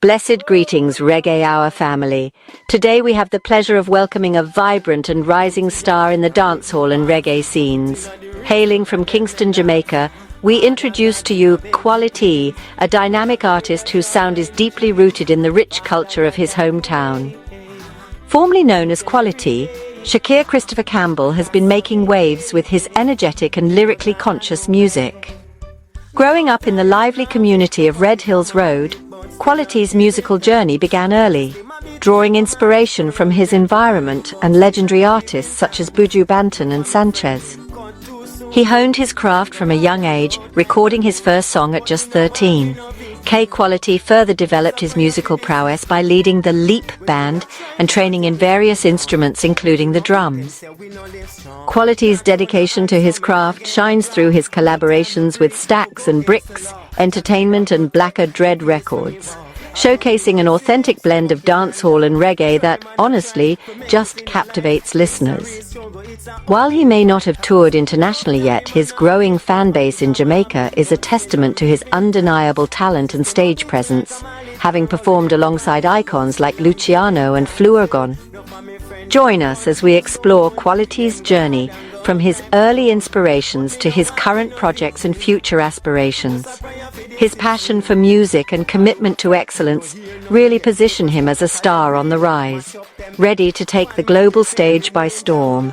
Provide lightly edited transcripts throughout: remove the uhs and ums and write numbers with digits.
Blessed greetings, Reggae Hour family. Today we have the pleasure of welcoming a vibrant and rising star in the dancehall and reggae scenes. Hailing from Kingston, Jamaica, we introduce to you KQualiti, a dynamic artist whose sound is deeply rooted in the rich culture of his hometown. Formerly known as KQualiti, Shakir Christopher Campbell has been making waves with his energetic and lyrically conscious music. Growing up in the lively community of Red Hills Road, KQualiti's musical journey began early, drawing inspiration from his environment and legendary artists such as Buju Banton and Sanchez. He honed his craft from a young age, recording his first song at just 13. KQualiti further developed his musical prowess by leading the Leap Band and training in various instruments including the drums. KQualiti's dedication to his craft shines through his collaborations with Stacks and Bricks Entertainment and Blacker Dread Records, showcasing an authentic blend of dancehall and reggae that, honestly, just captivates listeners. While he may not have toured internationally yet, his growing fan base in Jamaica is a testament to his undeniable talent and stage presence, having performed alongside icons like Luciano and Fluorgon. Join us as we explore KQualiti's journey from his early inspirations to his current projects and future aspirations. His passion for music and commitment to excellence really position him as a star on the rise, ready to take the global stage by storm.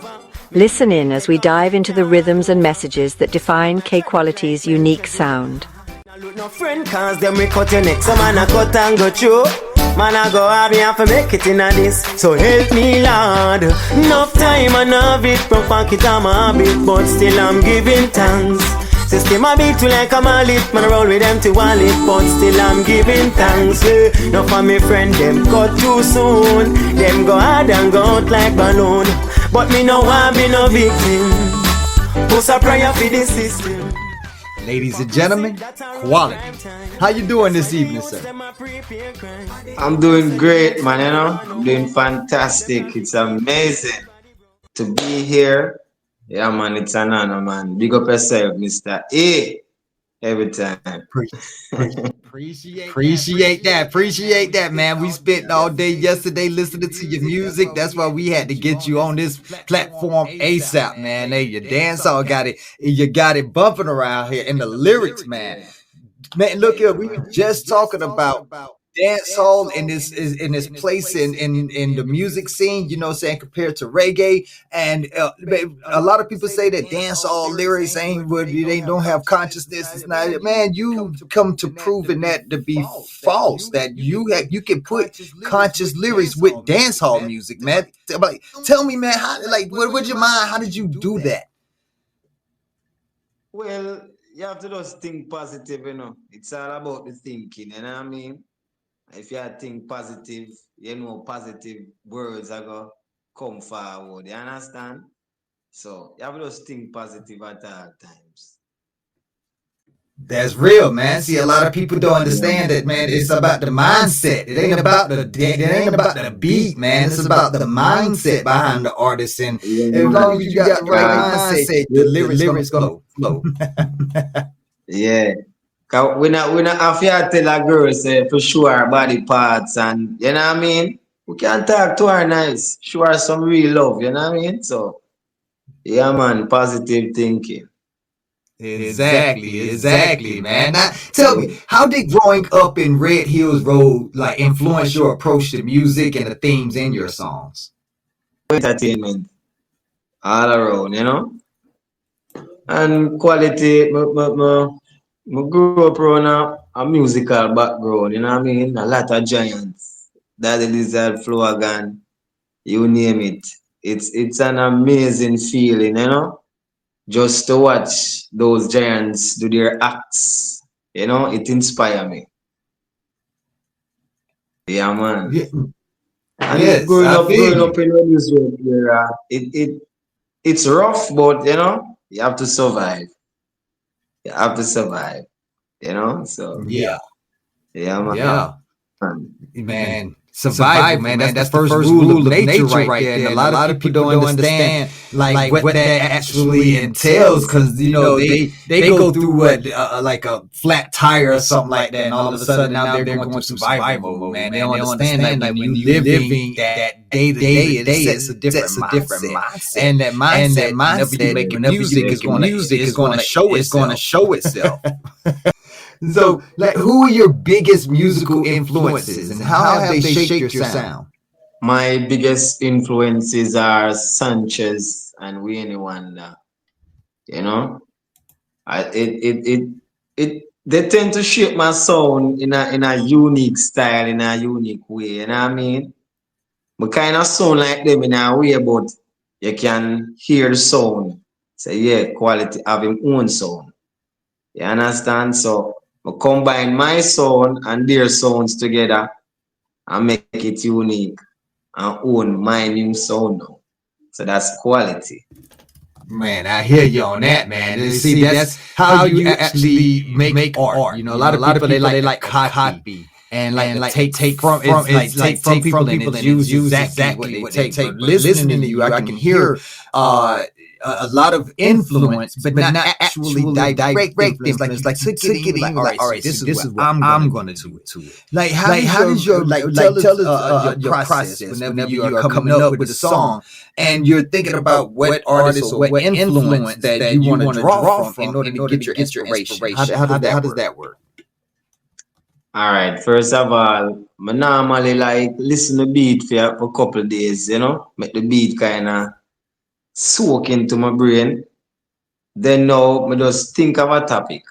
Listen in as we dive into the rhythms and messages that define KQualiti's unique sound. Man, I go have me for make it in a this. So help me, Lord. Enough time and have it, from pocket I'm a habit, but still I'm giving thanks. System a beat to like I'm a lit, man, I roll with empty wallet, but still I'm giving thanks. Now for me friend, them cut too soon. Them go hard and go out like balloon. But me no want be no victim. Post a prayer for the system. Ladies and gentlemen, KQualiti. How you doing this evening, sir? I'm doing great, man, you know. I'm doing fantastic. It's amazing to be here. Yeah, man, it's an honor, man. Big up yourself, Mr. A. Every time. Appreciate that, man. We spent all day yesterday listening to your music. That's why we had to get you on this platform ASAP, man. Hey, your dancehall you got it bumping around here, and the lyrics, man. Man, look here, we were just talking about dancehall in this place in the music scene, you know what I'm saying, compared to reggae. And a lot of people say that dancehall lyrics they don't have consciousness. It's not, man, you come to proving that to be false, that you can put conscious lyrics with dancehall music, man. Tell me, man, what's your mind? How did you do that? Well, you have to just think positive, you know. It's all about the thinking, you know what I mean? If you think positive, you know positive words are going to come forward. You understand? So you have to just think positive at all times. That's real, man. See, a lot of people don't understand that, man. It's about the mindset. It ain't about the beat, man. It's about the mindset behind the artist. And as long as you got the right mindset, the lyrics gonna flow. Yeah. Cause we not have to tell a girl say for sure her body parts, and you know what I mean? We can talk to her nice, show her some real love, you know what I mean? So yeah, man, positive thinking. Exactly, man. Now, tell me, how did growing up in Red Hills Road influence your approach to music and the themes in your songs? Entertainment all around, you know? And quality, I grew up around a musical background, you know what I mean? A lot of giants. Daddy Lizard, Floagan, you name it. It's an amazing feeling, you know? Just to watch those giants do their acts, you know, it inspires me. Yeah, man. Yeah. And Yes, growing I up feel in this era, it's rough, but you know, you have to survive. You have to survive, you know? So you. yeah, man. Yeah. Man, survival, man. That's the first rule of nature right there. And a lot of people don't understand like what that actually entails, because they go through what like a flat tire or something like that, and all of a sudden now they're going through survival mode, man. They don't understand like when you living that day to day, it sets a different mindset, and that mindset, whenever you make music, is going to show itself. So, like, who are your biggest musical influences, and how have they shaped your sound? My biggest influences are Sanchez and Winnie Wanda. You know, I, it they tend to shape my sound in a unique style, in a unique way. You know what I mean? But kind of sound like them in a way, but you can hear the sound. Say, yeah, quality have him own sound. You understand? So I combine my sound and their sounds together and make it unique and own my new sound now. So that's quality. Man, I hear you on that, man. See, that's how you actually make art. A lot of people they like copy and like take from people and use exactly what they take. But listening to you, I can hear a lot of influence, but not actually direct influence. Like you took it in, like, all right, this is what I'm gonna do to it. Like how does your tell us your process whenever you are coming up with a song and you're thinking about what artist or what influence that you want to draw from in order to get your inspiration. How does that work? All right. First of all, I normally like listen to beat for a couple of days, make the beat kind of soak into my brain. Then now, I just think of a topic.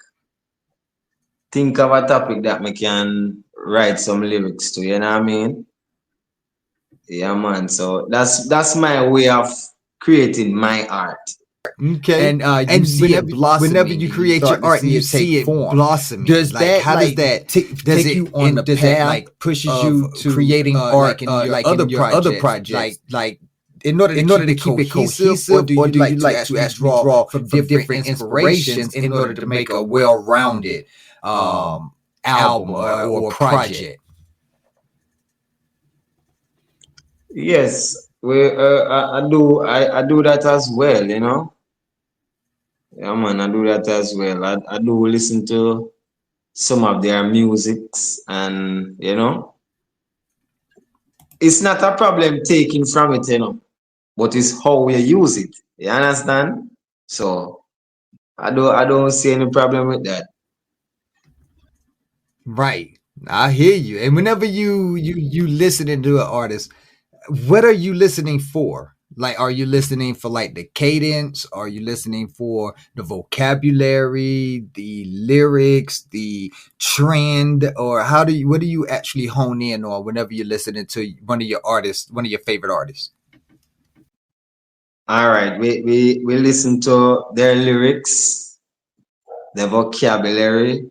Think of a topic that I can write some lyrics to, you know what I mean? Yeah, man. So that's my way of creating my art. Okay, and you see it blossoming. Whenever you create your art and you see it blossoming, does that take you on the path, like pushes you to creating art in your other projects, like in order to keep it cohesive, or do you like to actually draw from different inspirations in order to make a well-rounded album or project? Yes, I do that as well. Yeah, man, I do that as well. I do listen to some of their musics, and it's not a problem taking from it, but it's how we use it. You understand? So I don't see any problem with that. Right. I hear you. And whenever you listening to an artist, what are you listening for? Like, are you listening for like the cadence? Are you listening for the vocabulary, the lyrics, the trend, or what do you actually hone in on whenever you're listening to one of your favorite artists? All right, we listen to their lyrics, the vocabulary,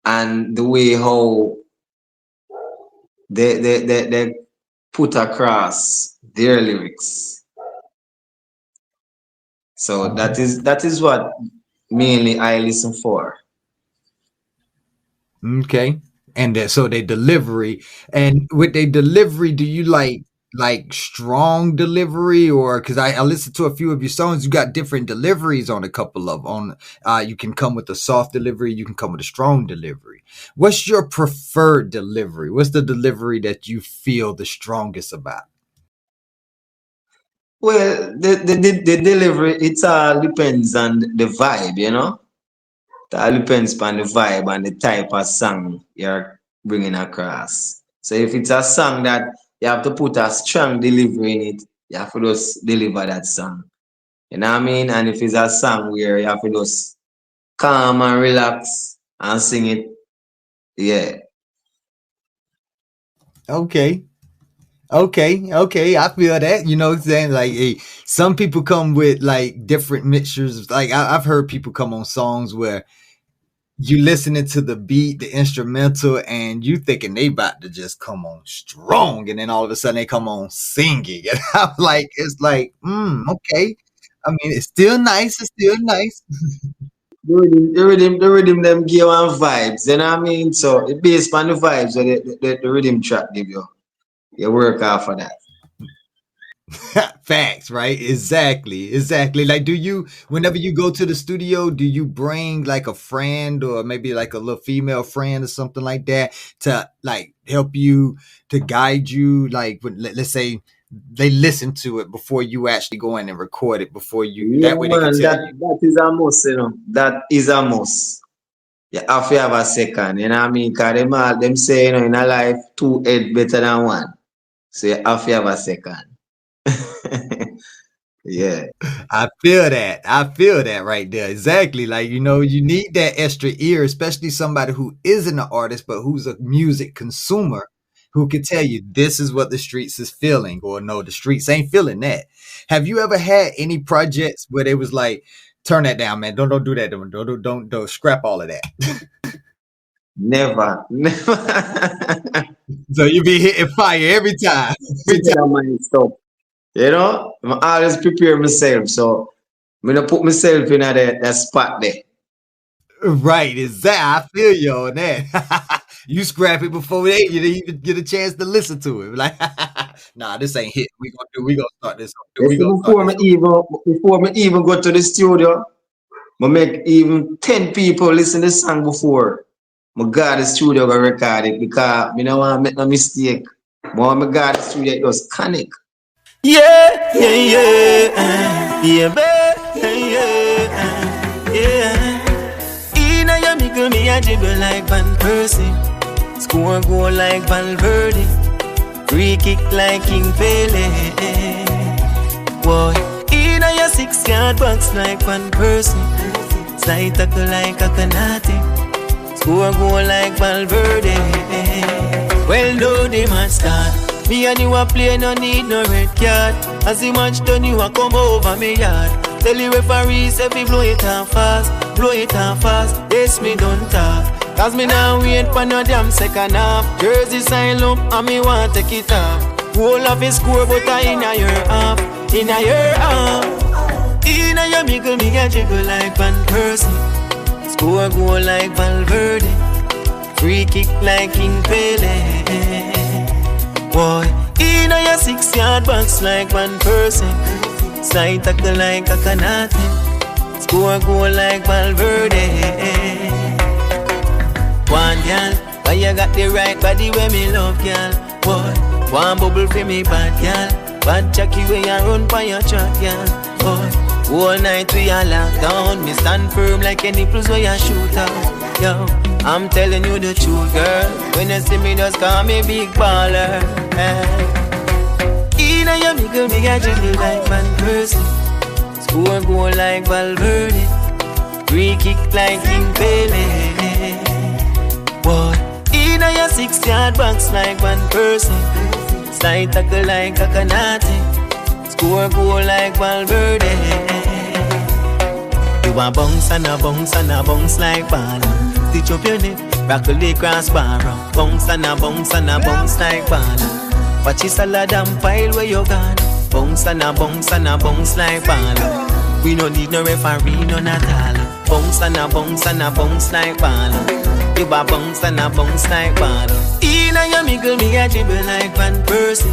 and the way how they put across their lyrics. So that is what mainly I listen for. Okay. And so they delivery, and with their delivery, do you like strong delivery, or because I listened to a few of your songs, you got different deliveries on a couple of you can come with a soft delivery, you can come with a strong delivery. What's your preferred delivery? What's the delivery that you feel the strongest about? Well, the delivery, it all depends on the vibe. It all depends on the vibe and the type of song you're bringing across. So if it's a song that you have to put a strong delivery in it, you have to just deliver that song. You know what I mean? And if it's a song where you have to just calm and relax and sing it, yeah. Okay. Okay. I feel that. You know what I'm saying? Like, hey, some people come with like different mixtures. Like, I've heard people come on songs where you listening to the beat, the instrumental, and you thinking they about to just come on strong, and then all of a sudden they come on singing, and I'm like, it's like, okay. I mean, it's still nice. It's still nice. the rhythm them give one vibes, you know what I mean? So it based on the vibes that the rhythm track give you. You work off of that. Facts, right? Exactly, exactly. Like, whenever you go to the studio, do you bring like a friend or maybe like a little female friend or something like that to like help you, to guide you? Like, let's say they listen to it before you actually go in and record it before you, Yeah, that way they can man, tell you. that is a must, you know. That is a must. You have to have a second, you know what I mean? Because them say, you know, in a life, two head better than one. So you have to have a second. Yeah. I feel that. I feel that right there. Exactly. Like, you need that extra ear, especially somebody who isn't an artist, but who's a music consumer who can tell you this is what the streets is feeling, or no, the streets ain't feeling that. Have you ever had any projects where they was like, turn that down, man. Don't do that. Don't scrap all of that. Never. Never. So you be hitting fire every time. That mind stuff. You know, I always prepare myself. So I'm gonna put myself in that spot there. Right, exactly. I feel you on that. You scrap it before you didn't even get a chance to listen to it. Like, nah, this ain't hit. We gonna start this. You We see, gonna start this. before me even go to the studio, I make even 10 people listen to the song before. I got the studio go record it because I don't want to make no mistake. When I got the studio, it was connect. Yeah, yeah, yeah, yeah, yeah, yeah. Inna your mickle, me a jiggle like Van Persie. Score goal like Valverde. Free kick like King Pele. Boy, inna your 6-yard box like Van Persie. Slide tackle like a Kanate. Score goal like Valverde. Well, no, the match start. Me and you a play, no need no red card. As the match done, you a come over me yard. Tell the referee, say we blow it on fast. Blow it on fast, yes, me don't talk. Cause me now wait for no damn second half. Jersey sign up and me want take it off. Whole of his score, but I inna your half. Inna your half. Inna your mickle, me a jiggle like Van Persie. Score goal like Valverde. Free kick like King Pele. Boy, inna your 6-yard box like Van Persie. Slide tackle like a Kanate. Score goal like Valverde. One girl, why you got the right body where me love, girl? Boy, one bubble for me bad, girl. Bad Jackie where you run by your track, girl. Boy, all night we are locked down. Me stand firm like any plus where you shoot out. Yo, I'm telling you the truth, girl. When you see me, just call me big baller. Inna your mickle, me a jiggle like Van Persie. Score goal like Valverde. Free kick like King Pele. Boy, inna your 6-yard box like Van Persie. Slide tackle like a Kanate. Score goal like Valverde. You a bounce and a bounce and a bounce like baller. Stitch up your neck, rockle the crossbar. Bounce and a bounce and a bounce like baller. Watch your salad and pile where you gone. Bounce and a bounce and a bounce like baller. We no need no referee, none at all. Bounce and a bounce and a bounce like baller. You a bounce and a bounce like baller. Inna your mickle, me a dribble like Van Persie.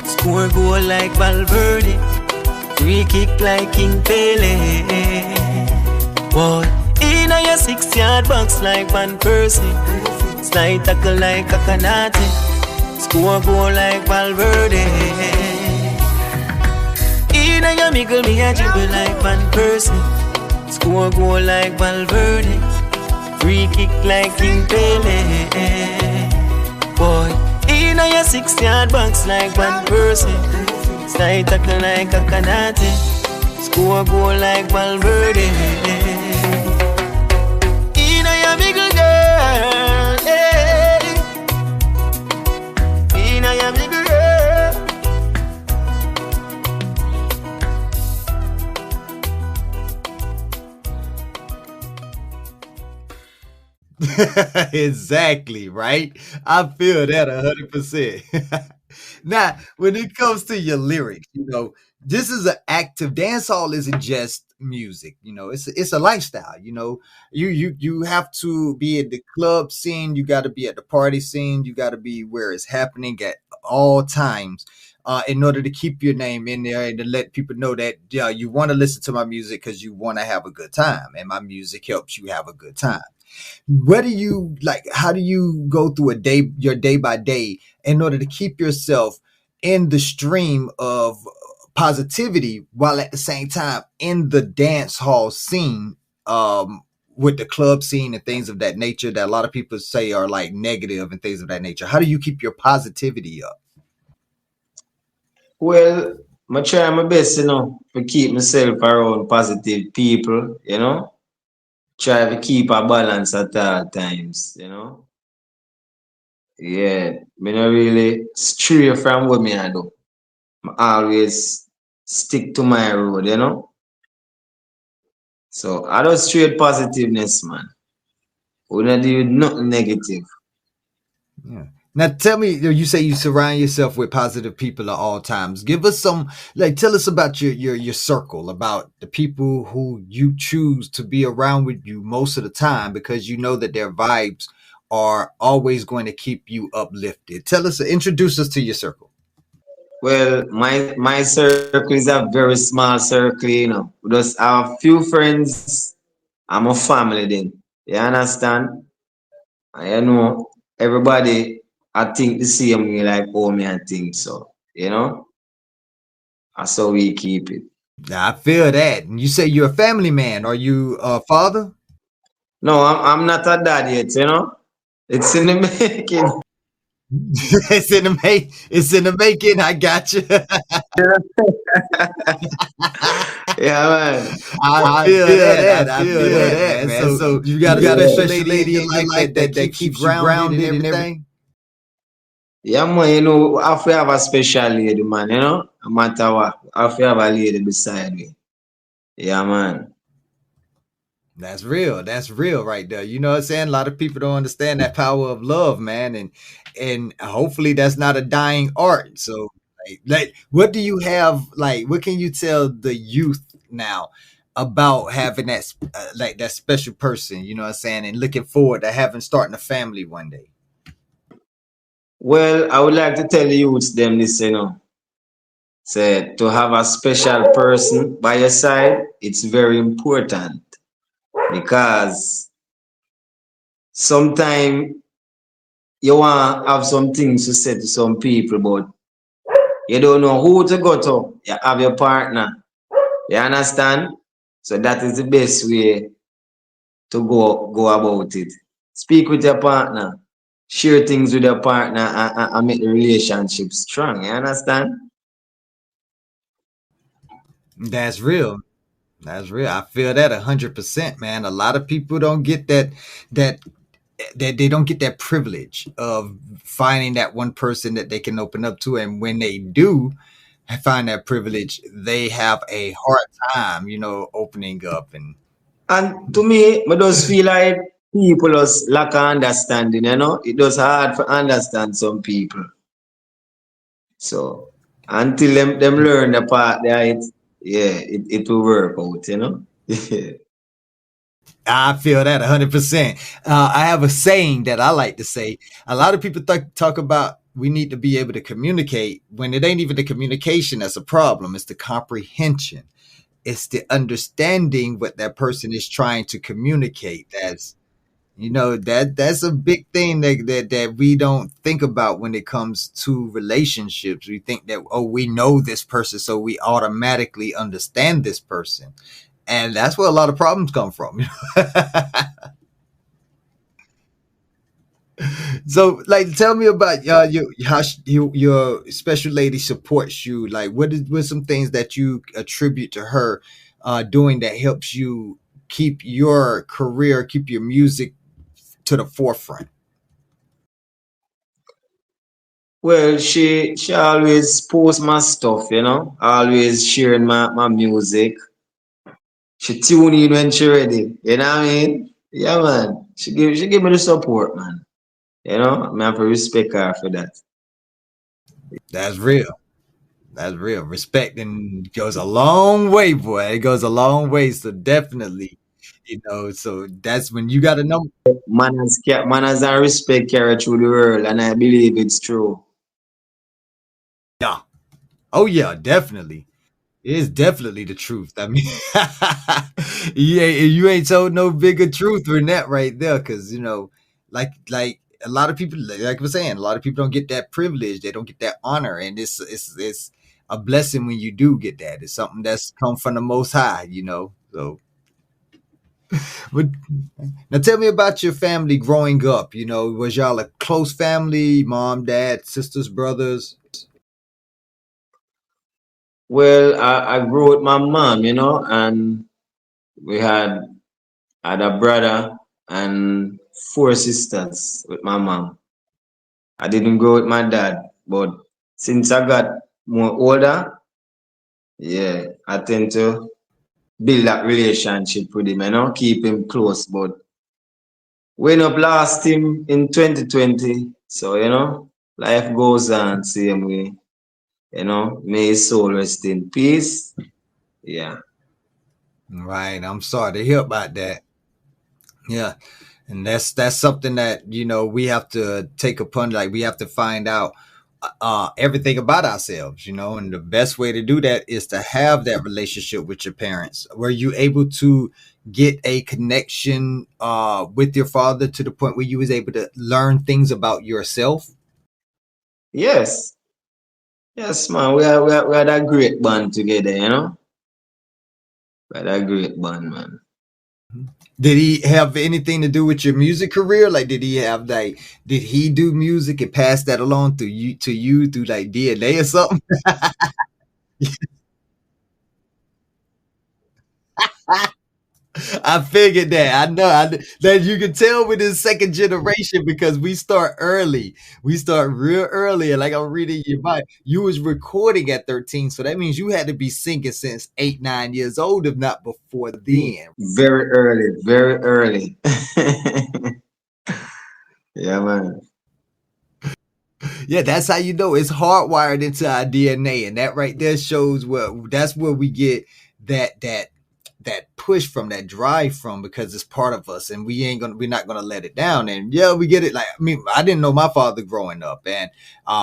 Score goal like Valverde. Free kick like King Pele. Boy, inna your 6-yard box like Van Persie. Slide tackle like a Kanate. Score goal like Valverde. Inna your mickle, me a dribble like Van Persie. Score goal like Valverde. Free kick like King Pele. Boy, inna your 6-yard box like Van Persie. Slide tackle like a Kanate. Score goal like Valverde. Inna your mickle, girl, hey. Inna your mickle, girl. Exactly, right? I feel that 100%. Now, when it comes to your lyrics, this is an active dancehall isn't just music. It's a lifestyle. You have to be at the club scene. You got to be at the party scene. You got to be where it's happening at all times. In order to keep your name in there and to let people know that you want to listen to my music because you want to have a good time, and my music helps you have a good time. What do you like? How do you go through your day by day, in order to keep yourself in the stream of positivity while at the same time in the dance hall scene, with the club scene and things of that nature that a lot of people say are like negative and things of that nature? How do you keep your positivity up? Well, I try my best, to keep myself around positive people, Try to keep a balance at all times. Yeah, me not really stray from what me I do. I always stick to my road. So I don't straight positiveness, man. We not do nothing negative. Yeah. Now tell me, you say you surround yourself with positive people at all times. Give us some, like, tell us about your circle, about the people who you choose to be around with you most of the time, because you know that their vibes are always going to keep you uplifted. Introduce us to your circle. Well, my circle is a very small circle. We just have a few friends. I'm a family then. You understand? And everybody I think the same way like how me I think so. That's how we keep it. Now, I feel that. And you say you're a family man. Are you a father? No, I'm not a dad yet. It's in the making. It's in the making. I got you. Yeah, man. I I feel feel that. I that. I feel feel that, that, man. man. So So you got you a got a special special lady in your life that keeps you grounded and everything. Yeah, man, I have to have a special lady, man. No matter what. I have to have a lady beside me. Yeah, man. That's real. That's real right there. You know what I'm saying? A lot of people don't understand that power of love, man, and hopefully that's not a dying art. So, what do you have? Like, what can you tell the youth now about having like that special person? You know what I'm saying? And looking forward to starting a family one day. Well, I would like to tell the youths them this. Say to have a special person by your side, it's very important because sometimes you want to have some things to say to some people, but you don't know who to go to. You have your partner. You understand? So that is the best way to go about it. Speak with your partner. Share things with your partner and make the relationship strong. You understand? That's real. That's real. I feel that 100%, man. A lot of people don't get that that they don't get that privilege of finding that one person that they can open up to, and when they do find that privilege, they have a hard time, opening up. And And to me, I just feel like people just lack of understanding. It does hard to understand some people. So until them learn the part there, it will work out. I feel that 100%. I have a saying that I like to say. A lot of people talk about we need to be able to communicate, when it ain't even the communication that's a problem. It's the comprehension. It's the understanding what that person is trying to communicate. That's a big thing that we don't think about when it comes to relationships. We think that, oh, we know this person, so we automatically understand this person, and that's where a lot of problems come from. So, like, tell me about your special lady supports you. Like, what some things that you attribute to her doing that helps you keep your career, keep your music to the forefront? Well, she always post my stuff. Always sharing my music. She tune in when she ready. You know what I mean? Yeah, man. She give me the support, man. I have to respect her for that. That's real. That's real. Respect and goes a long way, boy. It goes a long way. So definitely, so that's when you got to know. Manners and respect carry through the world, and I believe it's true. Yeah. Oh yeah, definitely. It is definitely the truth. I mean, you ain't told no bigger truth than that right there. Cause like a lot of people, like I was saying, a lot of people don't get that privilege. They don't get that honor. And it's a blessing when you do get that. It's something that's come from the most high. So but now tell me about your family growing up. Was y'all a close family, mom, dad, sisters, brothers? Well, I grew with my mom, and we had a brother and four sisters with my mom. I didn't grow with my dad, but since I got more older, yeah, I tend to build that relationship with him, keep him close. But we end up lost him in 2020. So, life goes on same way. May his soul rest in peace. Yeah. Right. I'm sorry to hear about that. Yeah. And that's something that we have to take upon, like we have to find out everything about ourselves, and the best way to do that is to have that relationship with your parents. Were you able to get a connection with your father to the point where you was able to learn things about yourself? Yes. Yes, man. We had a great bond together, We had a great bond, man. Did he have anything to do with your music career? Like, did he do music and pass that along to you through like DNA or something? I figured that. I know that you can tell with his second generation because we start early. We start real early. And like I'm reading your bio, you was recording at 13. So that means you had to be singing since 8, 9 years old, if not before then. Very early, very early. Yeah, man. Yeah, that's how you know it's hardwired into our DNA, and that right there shows that's where we get that push from, that drive from, because it's part of us, and we're not gonna let it down. And yeah, we get it. Like I mean, I didn't know my father growing up, and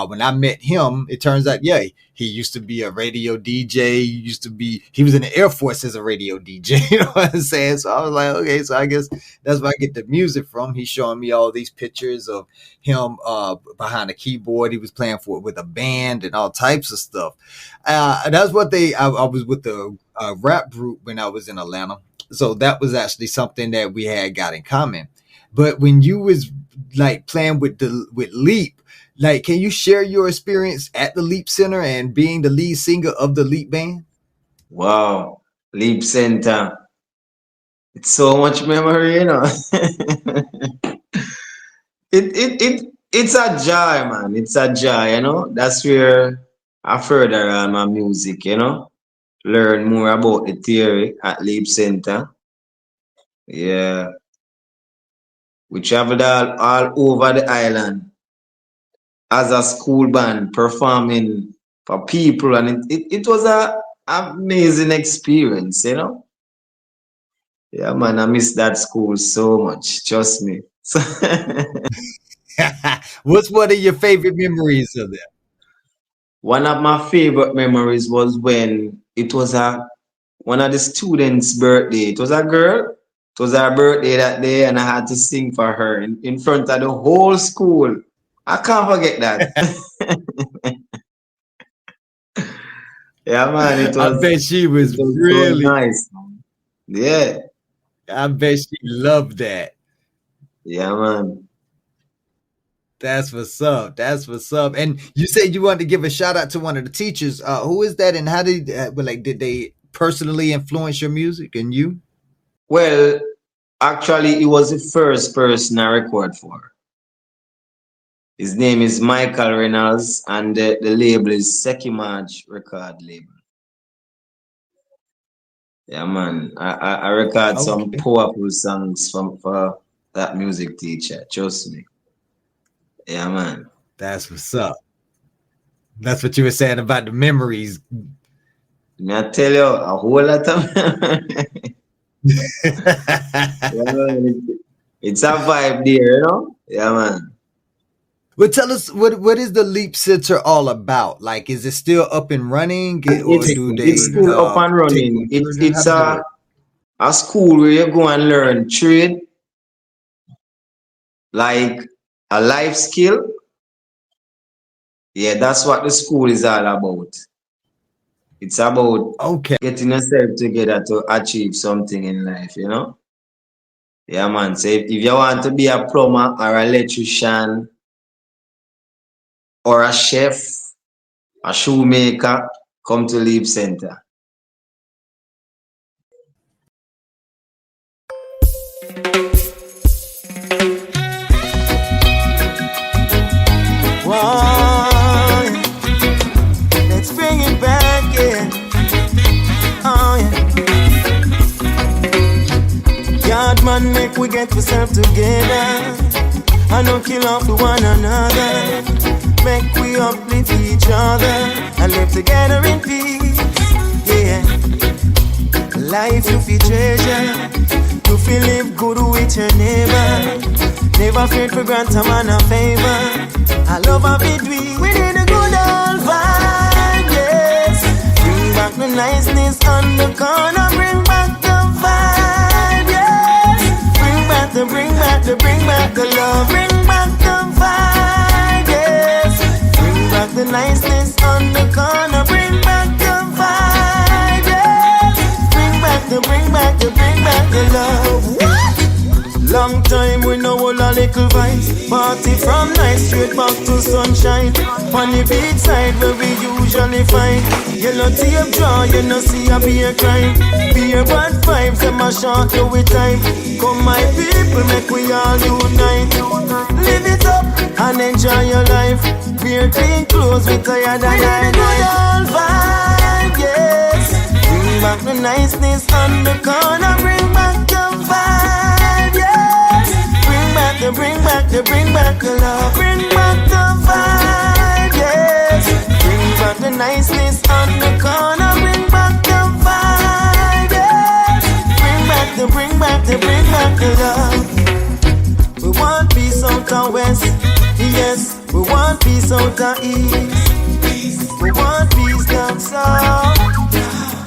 when I met him, it turns out he used to be a radio DJ. He was in the Air Force as a radio DJ. You know what I'm saying? So I was like, okay, so I guess that's where I get the music from. He's showing me all these pictures of him behind a keyboard. He was playing with a band and all types of stuff. That's what I was with the rap group when I was in Atlanta. So that was actually something that we had got in common. But when you was like playing with Leap, like, can you share your experience at the Leap Center and being the lead singer of the Leap band? Wow. Leap Center. It's so much memory. It's a joy, man. It's a joy. That's where I further on my music. Learn more about the theory at Leap Center. Yeah. We traveled all over the island as a school band performing for people, and it was a amazing experience. Yeah, man, I miss that school so much. Trust me. What's one of your favorite memories of that? One of my favorite memories was when it was one of the students' birthday. It was a girl. It was her birthday that day, and I had to sing for her in front of the whole school. I can't forget that. Yeah, man, it I was bet she it was was so really. nice. Yeah, I bet she loved that. yeah, man. That's what's up. That's what's up. And you said you wanted to give a shout out to one of the teachers. Who is that, and how did they personally influence your music and you? Well, actually, he was the first person I record for. His name is Michael Reynolds, and the label is Sekimaj Record Label. Yeah, man. I record some Okay, powerful songs for that music teacher. Trust me. Yeah, man. that's what's up. That's what you were saying about the memories. Me I tell you, a whole lot of it's a vibe there, you know? Yeah, man. But tell us, what is the Leap Center all about? Like, is it still up and running, or do they It's still up and take running. new It's children? How it's does it work? a school where you go and learn trade, like a life skill. Yeah, that's what the school is all about. It's about Okay. getting yourself together to achieve something in life, you know? Yeah, man. So if you want to be a plumber or electrician or a chef, a shoemaker, come to Leap Center. Whoa, let's bring it back, yeah. Oh, yeah. God, man, make we get ourselves together. I don't kill off with one another. Make we uplift each other and live together in peace, yeah. Life you feel treasure, you feel live good with your neighbor. Never afraid for grant a man a favor. I love how we do it. We need a good old vibe, yes. Bring back the niceness on the corner. Bring back the vibe, yes. Bring back the love. Bring back the vibe, yes. Bring back the niceness on the corner. Bring back the vibe, yes. Bring back the love. What? Long time we know all a little vibes. Party from night straight back to sunshine. On the beach side where we usually find. Yellow tape draw, you know see a beer crime. Beer bad vibes, them a short to with time. Come my people, make we all unite. Live it up and enjoy your life. Beer clean clothes, we tired and I good old vibe, yes. Bring back the niceness on the corner. Bring back the vibe, yes. Bring back the love. Bring back the vibe, yes. Bring back the niceness on the corner. Bring back the vibe, yes. Bring back the love. We want peace out and west, yes. We want peace out and east. We want peace down south.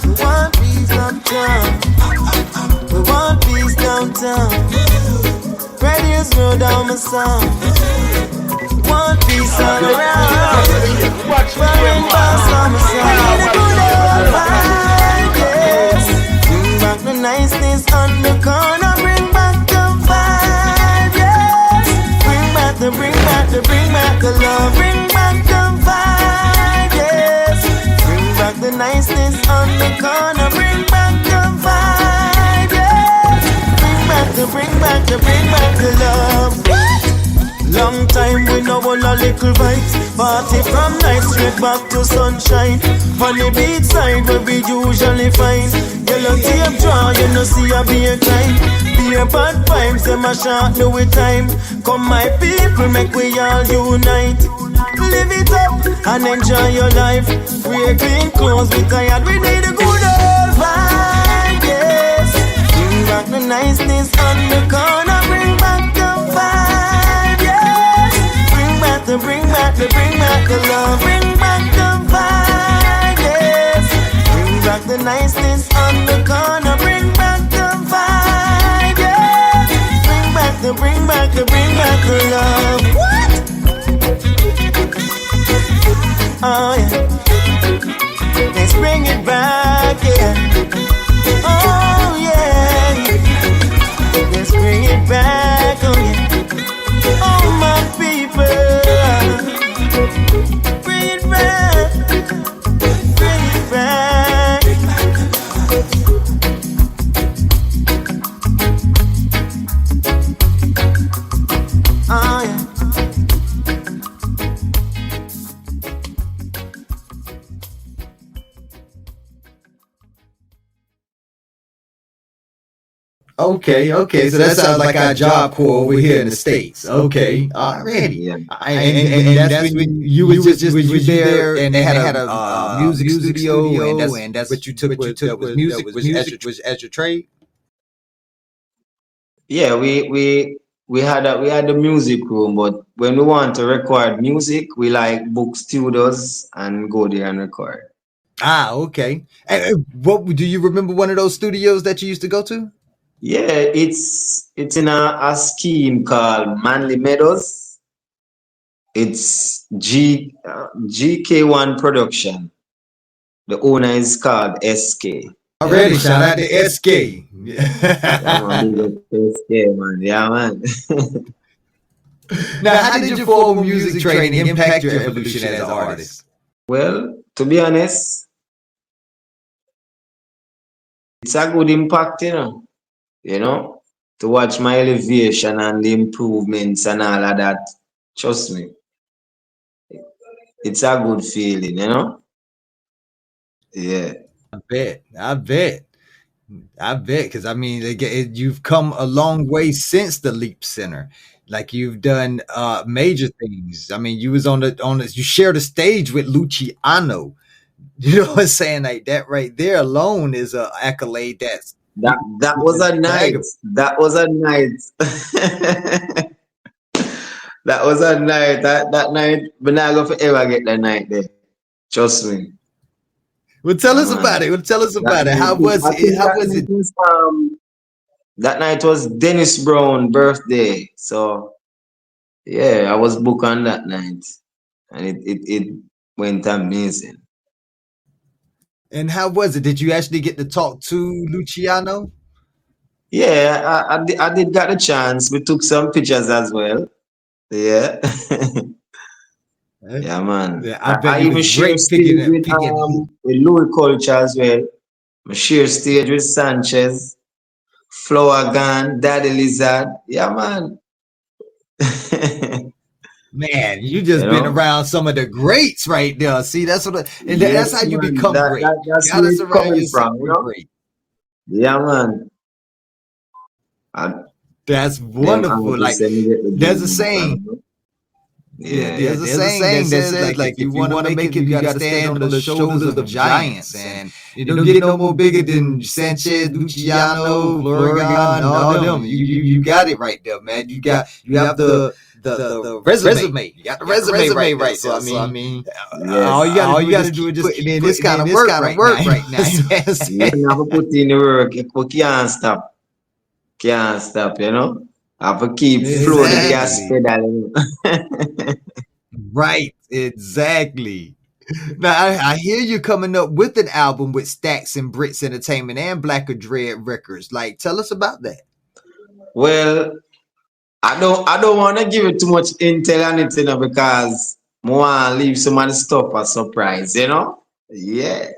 We want peace uptown. We want peace downtown. Radios roll down my sound. Want peace all around. Running past on my sound. Good old vibe, yes. Bring back the niceness on the corner. Bring back the vibe, yes. Bring back the love. Bring back the vibe, yes. Bring back the niceness on the corner. Bring back the vibe, yes. Bring back the love. Long time we know all a little vibes. Party from night straight back to sunshine. On the beach side where we usually find. Yellow tape draw, you know see a beer time. Beer bad vibes, them a short do with time. Come my people, make we all unite. Live it up and enjoy your life. Wear clean clothes, we tired, we need a good old vibe, yes. Bring back the niceness on the corner. Bring back the vibe, yes. Bring back the love. Bring back the vibe, yes. Bring back the niceness on the corner. Bring back the vibe, yes. Bring back the love. What? Oh yeah. Let's bring it back, yeah. Oh yeah. Let's bring it back, oh yeah. Oh my people. Bring it back. Bring it back. Oh yeah. Okay. So that sounds like our Job Corps over here in the States. Okay, already. Yeah. And that's when you was you there and they had a music studio and that's what you took that was music was as your trade. Yeah, we had the music room, but when we want to record music, we like book studios and go there and record. Okay. And what do you remember one of those studios that you used to go to? Yeah, it's in a scheme called Manly Meadows. It's GK1 Production. The owner is called SK. Already, shout out to SK. Yeah, man, big up to SK, man. Yeah, man. Now, how did your formal music training impact your evolution as an artist? Well, to be honest, it's a good impact, you know, to watch my elevation and the improvements and all of that. Trust me, it's a good feeling, Yeah. I bet. Because I mean, you've come a long way since the Leap Center. Like you've done major things. I mean, you was you shared a stage with Luciano. You know what I'm saying? Like that right there alone is a accolade that's That was a night. That was a night. That was a night. That night, but not gonna forever get that night there. Trust me. Well, tell us about it. Well, tell us about it. How was it? How was it? That night was Dennis Brown's birthday. So yeah, I was booked on that night. And it went amazing. And how was it? Did you actually get to talk to Luciano? Yeah, I did got a chance. We took some pictures as well. Yeah. Yeah, man. Yeah, I even share stage with Louis Culture as well. I share stage with Sanchez, Flower Gun, Daddy Lizard. Yeah, man. Man, you just been around some of the greats right there. See, that's that's how you become great. That's where it's coming from, great. Yeah, man. That's wonderful. Like there's a saying. Yeah, there's a saying that says like if you want to make it, you got to stand on the shoulders of giants, and you don't get no more bigger than Sanchez, Luciano, Florian, all them. You got it right there, man. You have the resume. You got the resume right. So I mean, all you got to do is just put in this kind of work right now. You never put in the work. You can't stop. Can't stop. I have to keep floating the gas pedal. Right, exactly. Now I hear you coming up with an album with Stacks and Brits Entertainment and Black or Dread Records. Like, tell us about that. Well, I don't want to give it too much intel on it, because I want to leave some of the stuff a surprise, Yeah.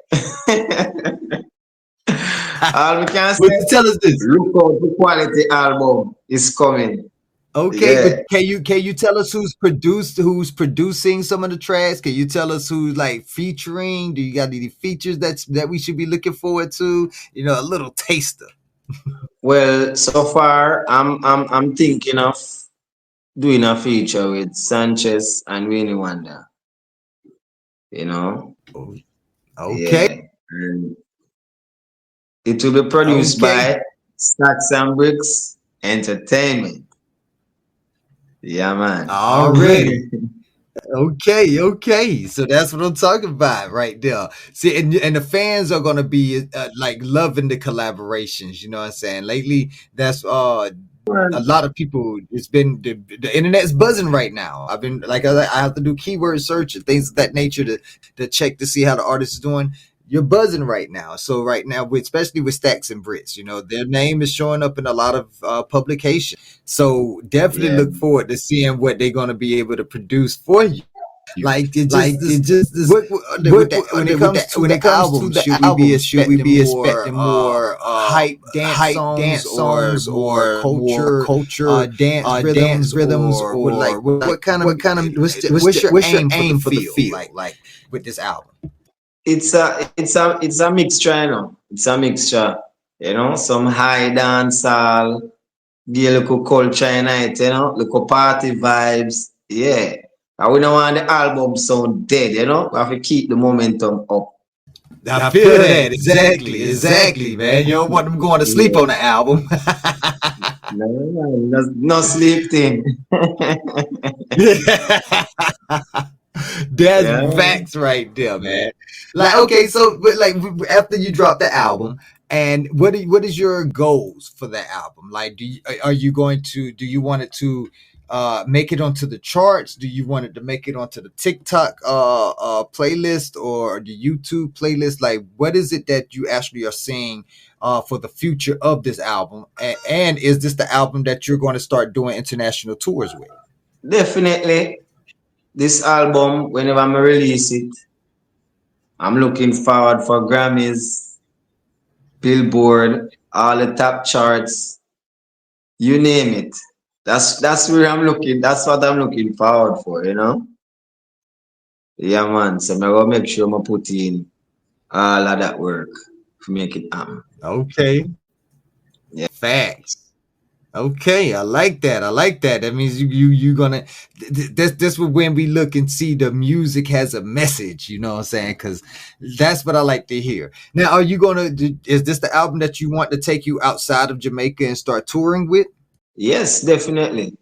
All we can say, tell us this. Look out, the quality album is coming. Okay, yeah. But can you tell us who's producing some of the tracks? Can you tell us who's like featuring? Do you got any features that we should be looking forward to? A little taster. Well, so far I'm thinking of doing a feature with Sanchez and Winnie Wonder. Okay. Yeah. And it will be produced by Stacks and Bricks Entertainment. Yeah, man. Already. Okay. So that's what I'm talking about right there. See, and the fans are gonna be like loving the collaborations. You know what I'm saying? Lately, that's a lot of people. It's been the internet's buzzing right now. I've been I have to do keyword search and things of that nature to check to see how the artist is doing. You're buzzing right now. So right now, especially with Stacks and Brits, their name is showing up in a lot of publications. So definitely look forward to seeing what they're going to be able to produce for you. When it comes to the album, should we be expecting more hype dance songs or culture dance rhythms or what kind of what's your aim for the feel like with this album? It's a mixture, It's a mixture. You know, some high dancehall, give a little culture in it, you know, little party vibes. Yeah. And we don't want the album sound dead, you know. We have to keep the momentum up. I feel that exactly, man. You don't want them going to sleep Yeah. on the album. No, no sleep thing. That's Yeah. facts right there, man. Like, okay, so but like after you drop the album, and what is your goals for that album? Like, are you going to do you want it to make it onto the charts? Do you want it to make it onto the TikTok playlist or the YouTube playlist? Like, what is it that you actually are seeing for the future of this album? And is this the album that you're going to start doing international tours with? Definitely. This album, whenever I release it, I'm looking forward for Grammys, Billboard, all the top charts, you name it. That's where I'm looking. That's what I'm looking forward for, you know? Yeah, man. So I'm gonna make sure I put in all of that work to make it happen. Okay, Yeah. facts. Okay, I like that. I like that. That means you gonna this will when we look and see the music has a message. You know what I'm saying? Because that's what I like to hear. Now, are you gonna? Is this the album that you want to take you outside of Jamaica and start touring with? Yes, definitely.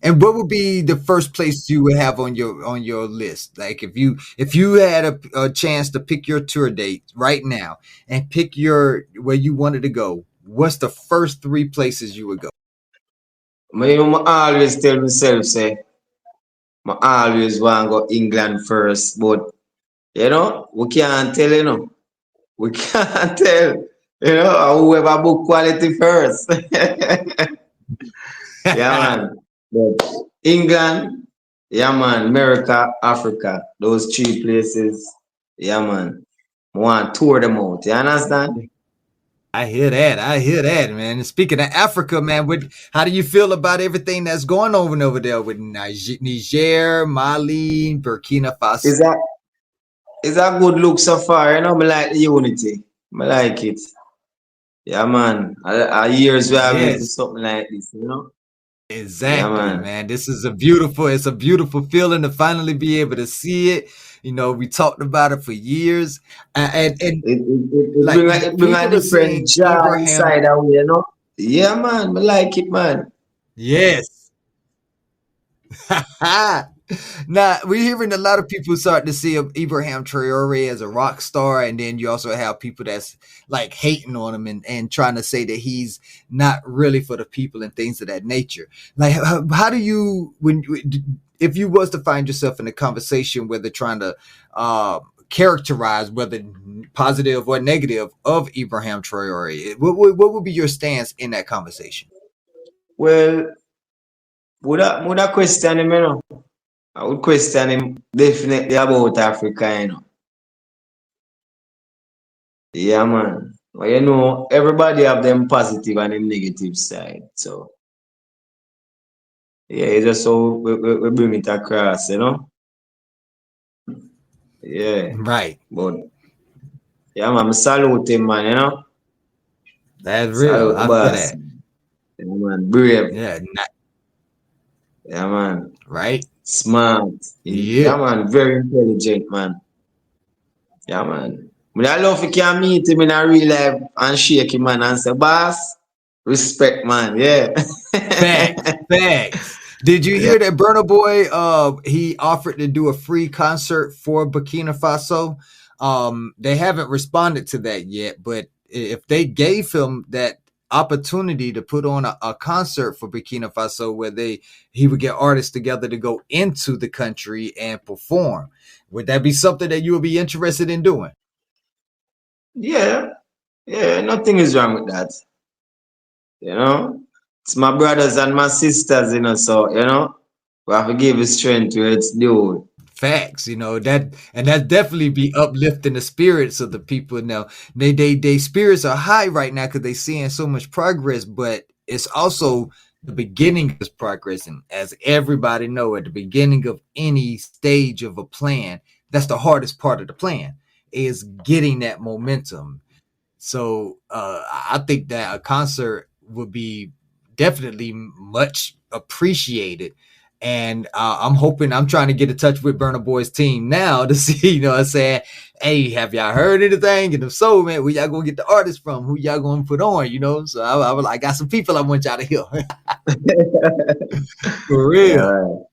And what would be the first place you would have on your list? Like if you had a chance to pick your tour date right now and pick your where you wanted to go, what's the first three places you would go? I always tell myself, say, I always want to go England first, but you know, we can't tell, you know. We can't tell, you know, whoever book quality first. Yeah, man. But England, yeah, man. America, Africa, those three places, yeah, man. I want to tour them out. You understand? I hear that. I hear that, man. And speaking of Africa, man, how do you feel about everything that's going on over there with Niger, Mali, Burkina Faso? Is that is that good look so far? You know, I like the unity. I like it. Yeah, man. I years we have into Yes, something like this, you know? Yeah, exactly, man. man. It's a beautiful feeling to finally be able to see it. You know, we talked about it for years, and like It bring a people are different seeing joy Abraham. inside of you, you know? Yeah, man. I like it, man. Yes. Now we're hearing a lot of people starting to see Ibrahim Traore as a rock star, and then you also have people that's like hating on him and trying to say that he's not really for the people and things of that nature. Like, how do you if you was to find yourself in a conversation where they're trying to characterize whether positive or negative of Ibrahim Traore, what would be your stance in that conversation? Well, would I question him, you know? I would question him definitely about Africa, you know. Yeah, man. Well, you know, everybody have them positive and them negative side. So, yeah, it's just so we bring it across, you know? Yeah. Right. But, yeah, man, I salute him, man, you know? That's real. Salute the I feel boss. that. Yeah, man. Brave. Yeah. Yeah, man. Right. Smart. Yeah. Yeah, man. Very intelligent, man. Yeah, man. But I love if you can meet him in a real life and shake him, man, and say, boss, respect, man. Yeah. Facts. Facts. Did you Yeah. hear that Burna Boy? He offered to do a free concert for Burkina Faso. They haven't responded to that yet, but if they gave him that opportunity to put on a concert for Burkina Faso where he would get artists together to go into the country and perform, would that be something that you would be interested in doing? Yeah. Yeah. Nothing is wrong with that. You know? It's my brothers and my sisters, you know, so, you know, we have to give it strength to its due. Facts, that definitely be uplifting the spirits of the people. Now, they spirits are high right now because they seeing so much progress, but it's also the beginning of this progress. And as everybody know, at the beginning of any stage of a plan, that's the hardest part of the plan is getting that momentum. So I think that a concert would be definitely much appreciated. And I'm trying to get in touch with Burna Boy's team now to see, you know what I'm saying? Hey, have y'all heard anything? And if so, man, where y'all gonna get the artists from? Who y'all gonna put on, you know? So I got some people I want y'all to hear. For real.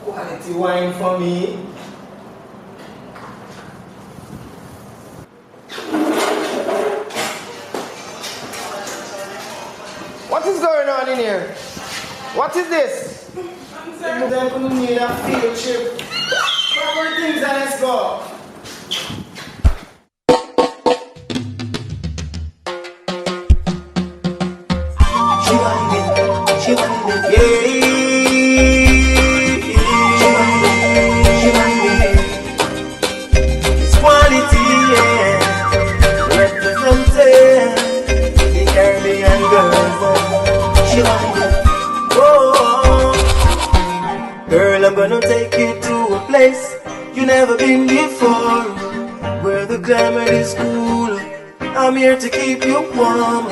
Quality wine for me. What is going on in here? What is this? I'm gonna need a field trip. Proper things and let's go. She whining, yeah. It's quality, yeah. Representing the Caribbean girl. She whining, oh. Girl, I'm gonna take you to a place you never been before, where the climate is cool. I'm here to keep you warm.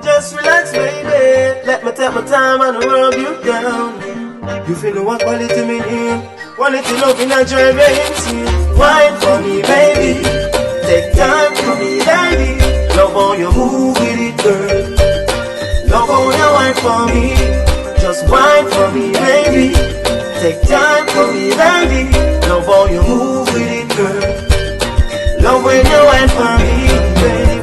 Just relax, baby. Let me take my time and rub you down. You feel know what quality me need. Quality love in a drive insane. Wine for me, baby. Take time for me, baby. Love how you move with it, girl. Love how you wine for me. Just wine for me, baby. Take time for me, baby. Love how you move with it, girl. Love when you wine for me, baby.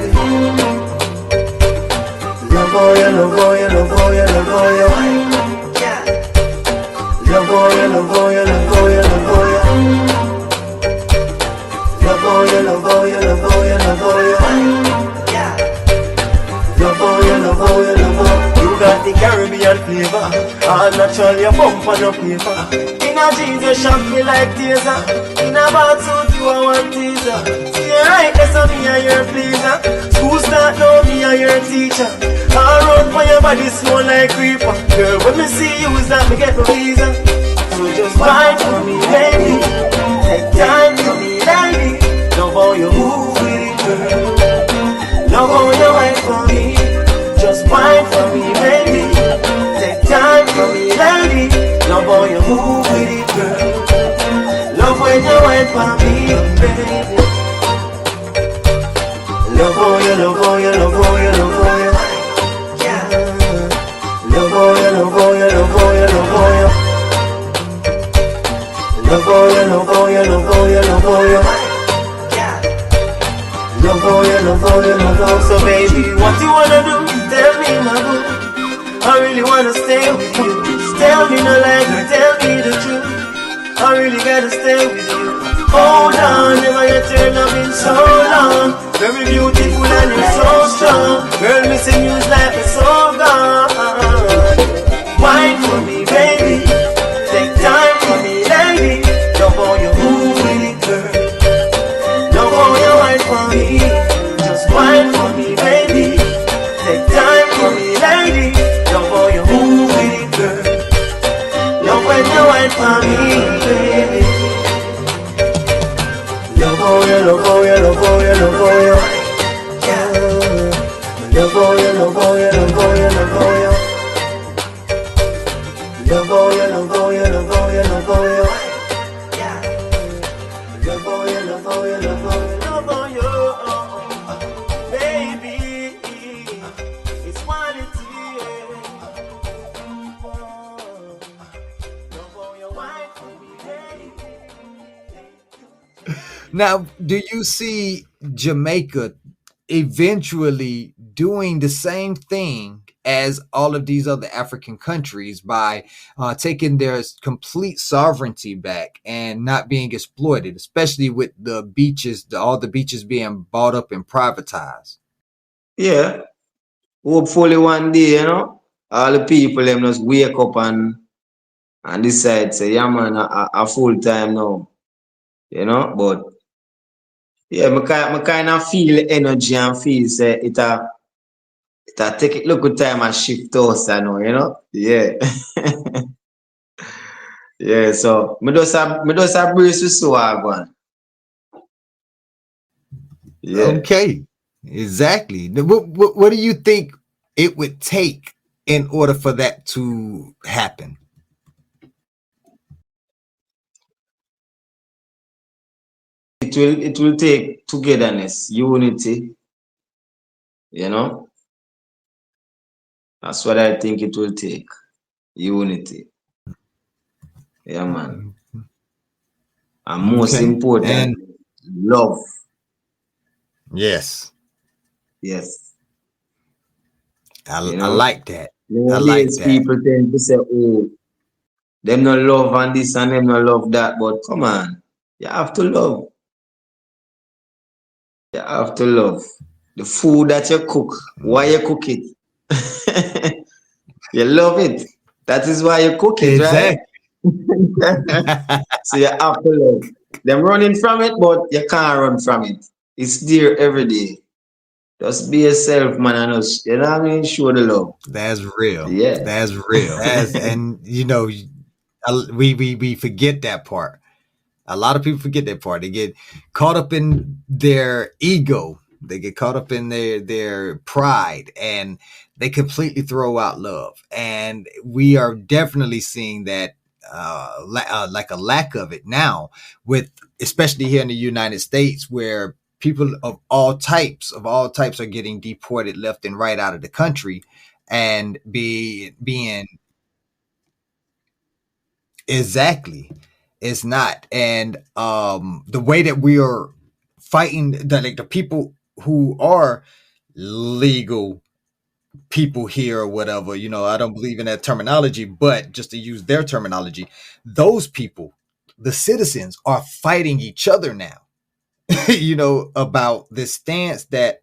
Love how you, love how you, love how you, love how you wine. Love how you, love how you, love how you, love how you. Love how you, love how you, love how you, love how you wine. Love how you, love how you, love how you. You got the Caribbean flavor. All natural, you bump on no paper. In a jeans, you shock me like taser. In a bathsuit, you a one teaser. See you right, that's on me and your pleaser. School start now, me and your teacher. All run for your body smell like creeper. Girl, when me see you, is that me get no visa. So just wine for me, baby. Take time for me, lady. Love how you move with it, girl. Love how you wine for me. Just wine for me, baby. Take time for me, lady. Love how you move with it, girl. Love when you wine for me, baby. Love how you, love how you, love how you, love how you. Love how you, love how you, love how you, love how you. Love how you, love how you, love how you, love how you. Love how you, love how you, love how you. So baby, what you wanna do? Tell me, my boo. I really wanna stay with you. Just tell me no lie, girl, tell me the truth. I really gotta stay with you. Hold on, never yet your loving so long. Very beautiful and you're so strong. Girl, missing you's like me so gone. Wine for me, baby. Take time for me, lady. Love how you move with it, girl. Love how you wine for me. Just wine for me, baby. Take time for me, lady. Love how you move with it, girl. Love when you wine for me, baby. Love how you, love how you, love how you, love how you. Love how you, love how you, love how you, love how you. Love how you, love how you, love how you, love how you. Love how you, love how you, love how you, love how you. Baby, it's quality. Love how you wine for me, baby. Now, do you see Jamaica eventually doing the same thing as all of these other African countries by taking their complete sovereignty back and not being exploited, especially with the beaches, all the beaches being bought up and privatized? Yeah, hopefully one day, you know. all the people them just wake up and decide say, yeah man, a full time now. But yeah, me kind of feel the energy and feel say it a take it look good time and shift us, I know. Yeah. Yeah, so me just a brace with so I go on. Yeah. Okay, exactly. What do you think it would take in order for that to happen? It will take togetherness, unity, you know. That's what I think it will take. Unity. Yeah, man. And most Okay, important, and love. yes, Yes. I You know. like that. I like Nowadays that. people tend to say, oh, them no love and this and them no love that. But come on. You have to love. You have to love. The food that you cook, why you cook it? You love it. That is why you cook it, right? Exactly. So you have to love. Them running from it, but you can't run from it. It's there every day. Just be yourself, man, and us, you know what I mean? Show the love. That's real. Yeah. That's real. That's and we forget that part. A lot of people forget that part. They get caught up in their ego. They get caught up in their pride, and they completely throw out love. And we are definitely seeing that like a lack of it now, with especially here in the United States, where people of all types are getting deported left and right out of the country, and being exactly. It's not. And the way that we are fighting the people who are legal people here or whatever, I don't believe in that terminology, but just to use their terminology, those people, the citizens, are fighting each other now, about this stance that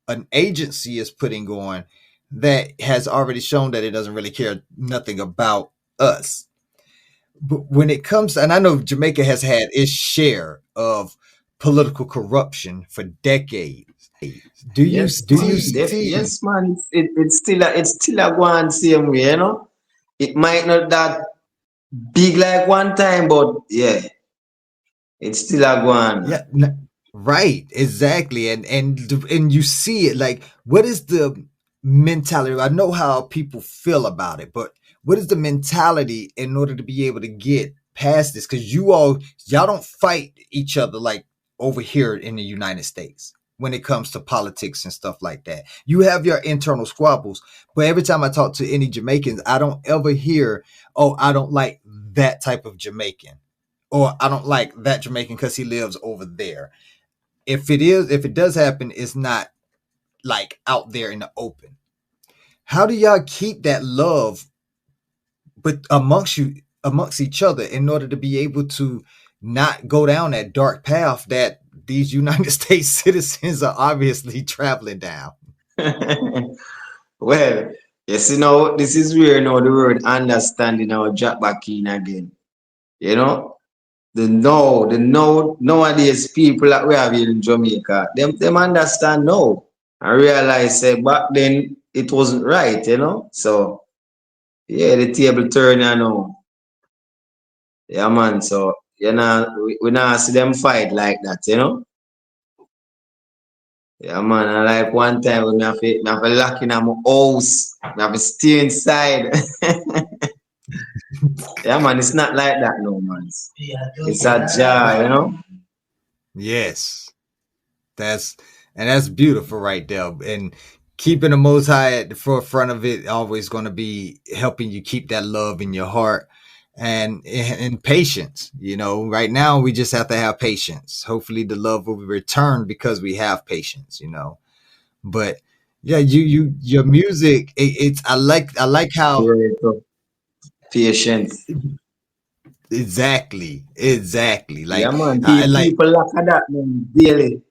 an agency is putting on that has already shown that it doesn't really care nothing about us. But when it comes, and I know Jamaica has had its share of political corruption for decades. Do you Yes, do you man. see? Yes, man. It's still a one same way. It might not that big like one time, but yeah, it's still a one. Yeah, right, exactly, and you see it. Like, what is the mentality? I know how people feel about it, but what is the mentality in order to be able to get past this? Because y'all don't fight each other like over here in the United States when it comes to politics and stuff like that. You have your internal squabbles, but every time I talk to any Jamaicans, I don't ever hear, "Oh, I don't like that type of Jamaican," or "I don't like that Jamaican because he lives over there." If it does happen, it's not like out there in the open. How do y'all keep that love, but amongst each other, in order to be able to not go down that dark path that these United States citizens are obviously traveling down? Well, yes, this is where the word understanding our drop back in again. You know, nowadays people that we have here in Jamaica, them understand now and realize back then it wasn't right. So yeah, the table turn now. Yeah, man. So we now see them fight like that. Yeah, man. And like one time we have to lock in my house, we have to stay inside. Yeah, man. It's not like that no, man. It's a jar. Yes, that's that's beautiful right there. And keeping the Most High at the forefront of it always going to be helping you keep that love in your heart and patience. Right now we just have to have patience. Hopefully the love will return because we have patience. But yeah, your music, it's I like how Very tough. Patience. exactly Yeah, like man. I like People lack of that, man, daily.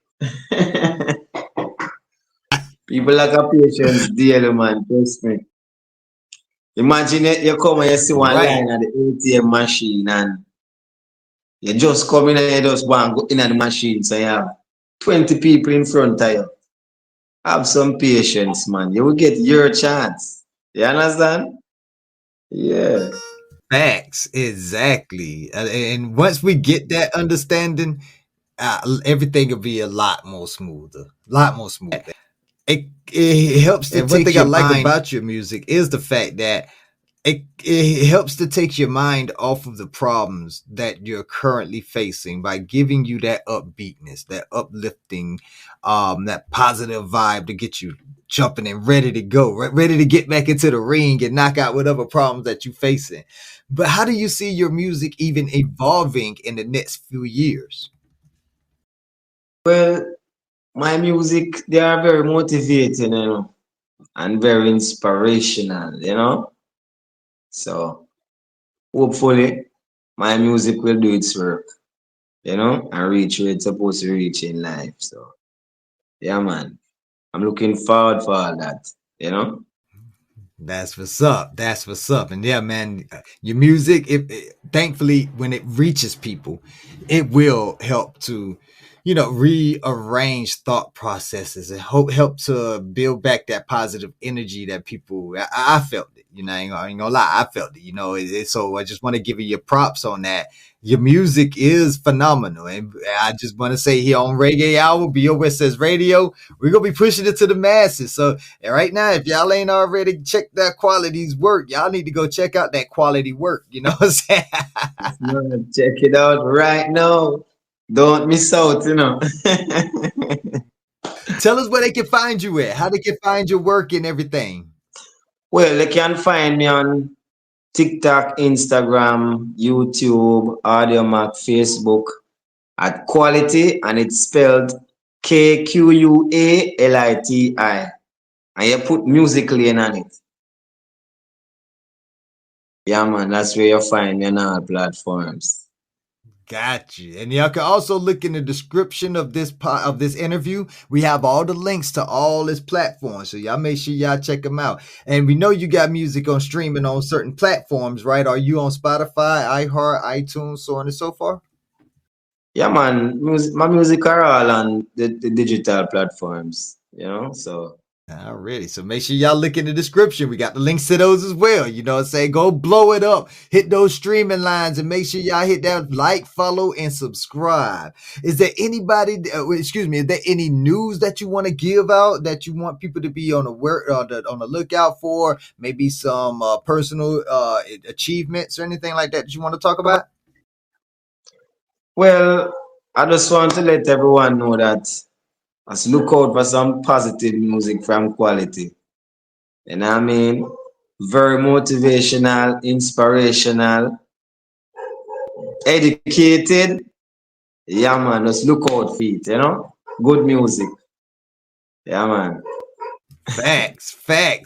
People lack of patience daily, man. Trust me. Imagine you come and you see one Right. line at the ATM machine and you just come in and you just want to go in at the machine. So you have 20 people in front of you. Have some patience, man. You will get your chance. You understand? Yeah. Facts, exactly. And once we get that understanding, everything will be a lot more smoother. A lot more smoother. It helps to take one thing I like about your music is the fact that it helps to take your mind off of the problems that you're currently facing by giving you that upbeatness, that uplifting, that positive vibe to get you jumping and ready to go, ready to get back into the ring and knock out whatever problems that you're facing. But how do you see your music even evolving in the next few years? Well, my music, they are very motivating, you know, and very inspirational, you know. So hopefully my music will do its work, you know, and reach where it's supposed to reach in life. So yeah, man. I'm looking forward for all that, you know. That's what's up. That's what's up. And yeah, man, your music, thankfully, when it reaches people, it will help to, rearrange thought processes and help to build back that positive energy that people. I felt it. I ain't gonna lie, I felt it. So I just want to give you your props on that. Your music is phenomenal, and I just want to say here on Reggae Hour, BOS says radio, we're gonna be pushing it to the masses. So and right now, if y'all ain't already checked that quality's work, y'all need to go check out that quality work. You know what I'm saying? Man, check it out right now. Don't miss out, you know. Tell us where they can find you at, how they can find your work and everything. Well, they can find me on TikTok, Instagram, YouTube, AudioMac, Facebook at Quality, and it's spelled KQualiti. And you put music lane on it. Yeah, man, that's where you find me on all platforms. Got you. And y'all can also look in the description of this interview. We have all the links to all his platforms, so y'all make sure y'all check them out. And we know you got music on streaming on certain platforms, right? Are you on Spotify, iHeart, iTunes, so on and so forth? Yeah, man, my music are all on the digital platforms, you know, so. Alrighty, so make sure y'all look in the description. We got the links to those as well. You know what I'm saying? Go blow it up. Hit those streaming lines and make sure y'all hit that like, follow, and subscribe. Is there is there any news that you want to give out that you want people to be on the lookout for? Maybe some personal achievements or anything like that you want to talk about? Well, I just want to let everyone know that let's look out for some positive music from Quality. You know what I mean? Very motivational, inspirational, educated. Yeah, man, just look out for it, you know? Good music. Yeah, man. Facts.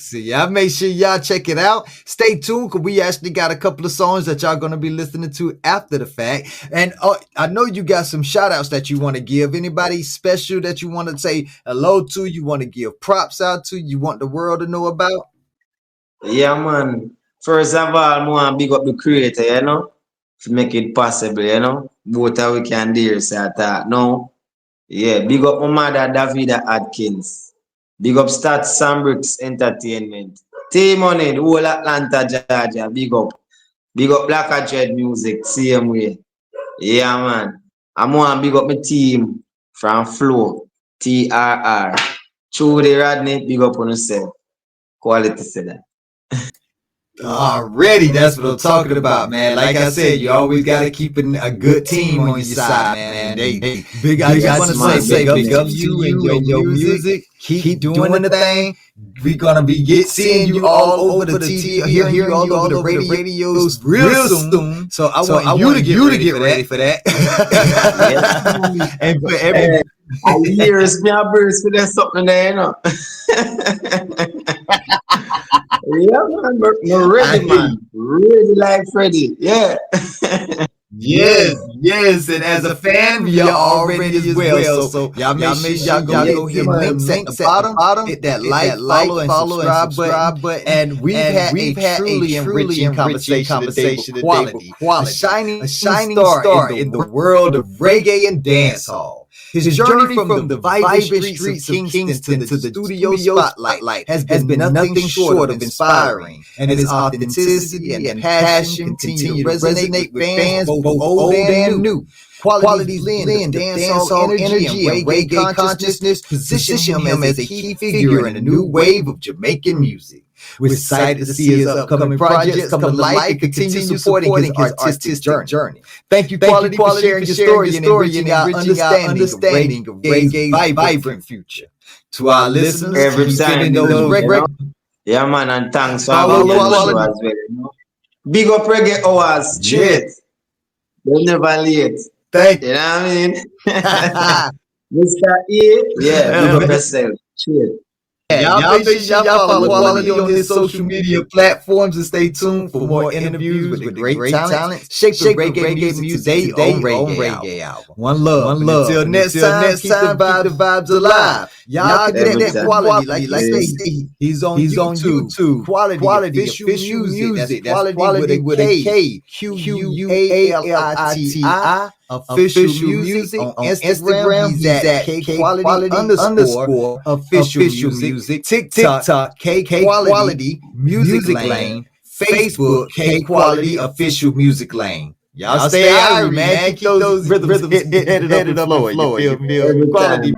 So y'all make sure y'all check it out. Stay tuned because we actually got a couple of songs that y'all gonna be listening to after the fact. And I know you got some shout outs that you want to give. Anybody special that you want to say hello to, you want to give props out to, you want the world to know about? Yeah, man. First of all, I want to big up the creator, you know? To make it possible, you know? Both of we can dare say that. No. Yeah, big up my mother, Davida Atkins. Big up Stat Sambricks Entertainment. T-Money, the whole Atlanta, Georgia. Big up. Big up Black Dread Music, same way. Yeah, man. I'm want to big up my team from Flow, TRR. Trudy Rodney, big up on yourself. Quality said that. Already, that's what I'm talking about, man. Like I said, you always got to keep a good team on your side, man. I just want to say big up to you and your music. Keep doing the thing. We're gonna be seeing you all over the TV, hearing you all over the radios real soon. So I want you to get ready for that. And for every Years me a burst for that something there, you know. Yeah, man. We're ready, man. Ready like Freddy. Yeah. Yes, and as a fan, we are already as well. So y'all make sure y'all go hit them links at the bottom, hit that like, follow, and subscribe button. And we've had a truly enriching conversation today with Quality, a shining star in the world of reggae and dancehall. His journey from the vibrant streets of Kingston to the studio spotlight has been nothing short of inspiring, and his authenticity and passion continue to resonate with fans both old and new. Quality's blend of dancehall energy and reggae consciousness position him as a key figure in a new wave of Jamaican music. We're excited to see his upcoming projects come to life and continue supporting his artistic journey. Thank you, Quality, for sharing your story and enriching our understanding of reggae's vibrant future. To our listeners, Every time, yeah, man, and thanks for having me on the show as well. You know? Big up Reggae Hour straight. They're never late. Thank you. You know what I mean? Mr. E, yeah, big up yourself. Straight. Y'all make sure y'all follow Quality on his social media platforms and stay tuned for more interviews with the great talent. Shape the reggae music today on Reggae Hour. One love. Until next time, keep the vibes alive. Y'all connect that Quality like they say. He's on YouTube. Quality official music. That's Quality with a K. QUALITI. Official music on Instagram. He's at KQualiti _ official music. TikTok KQualiti Music Lane. Facebook KQualiti Official Music Lane. Y'all stay irie, man. Keep those rhythms headed up the floor. You feel me? Quality.